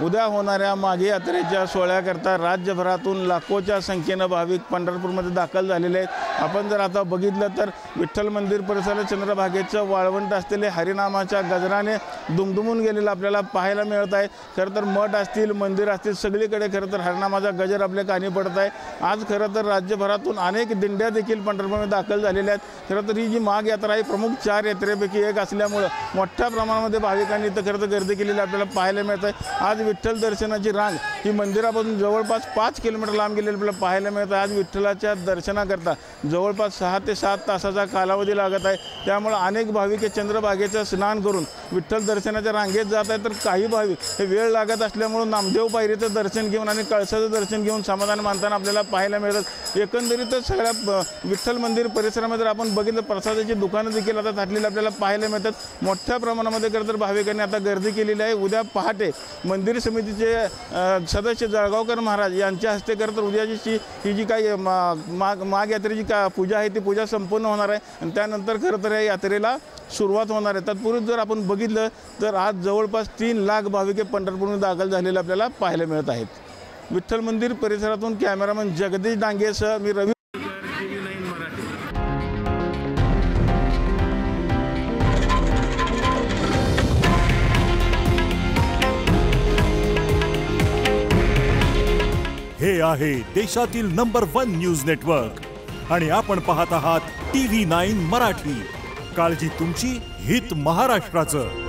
उद्या होणाऱ्या माघी यात्रेच्या सोहळ्याकरता राज्यभरातून लाखोच्या संख्येनं भाविक पंढरपूरमध्ये दाखल झालेले आहेत। आपण जर आता बघितलं तर विठ्ठल मंदिर परिसरात चंद्रभागेचं वाळवंट असलेले हरिनामाच्या गजराने दुमदुमून गेलेलं आपल्याला पाहायला मिळत आहे। खरं तर मठ असतील, मंदिर असतील, सगळीकडे खरं तर हरिनामाचा गजर आपल्या कानी पडत आहे। आज खरं तर राज्यभरातून अनेक दिंड्या देखील पंढरपूरमध्ये दाखल झालेल्या आहेत। खरं तर ही जी माघ यात्रा आहे प्रमुख 4 यात्रेपैकी एक असल्यामुळे मोठ्या प्रमाणामध्ये भाविकांनी इथं खरं तर गर्दी केलेली आपल्याला पाहायला मिळत आहे। आज विठ्ठल दर्शनाची रांग ही मंदिरापासून जवळपास 5 किलोमीटर लांब गेलेली आपल्याला पाहायला मिळत आहे। आज विठ्ठलाच्या दर्शनाकरता जवळपास 6 ते 7 तासाचा कालावधी लागत आहे। त्यामुळे अनेक भाविक चंद्रभागेचं स्नान करून विठ्ठल दर्शनाच्या रांगेत जात आहेत, तर काही भाविक हे वेळ लागत असल्यामुळे नामदेव पायरीचं दर्शन घेऊन आणि कळसाचं दर्शन घेऊन समाधान मानताना आपल्याला पाहायला मिळतात। एकंदरीतच सगळ्या विठ्ठल मंदिर परिसरामध्ये जर आपण बघितलं प्रसादाची दुकानं देखील आता थाटलेली आपल्याला पाहायला मिळतात। मोठ्या प्रमाणामध्ये खरं तर भाविकांनी आता गर्दी केलेली आहे। उद्या पहाटे मंदिर समितीचे सदस्य जळगावकर महाराज यांच्या हस्ते खरं तर उद्याची ही जी काही माघ यात्रेची पूजा आहे ती पूजा संपन्न होणार आहे आणि त्यानंतर खरं तर या यात्रेला सुरुवात होणार आहे। तत्पूर्वी जर आपण बघितलं तर आज जवळपास 3 लाख भाविक पंढरपूरमध्ये दाखल झालेले आपल्याला पाहायला मिळत आहेत। विठ्ठल मंदिर परिसरातून कॅमेरामन जगदीश डांगेसह मी रवी। हे आहे देशातील नंबर 1 न्यूज नेटवर्क आणि आपण पाहत आहात TV9 मराठी। काळजी तुमची, हित महाराष्ट्राचं।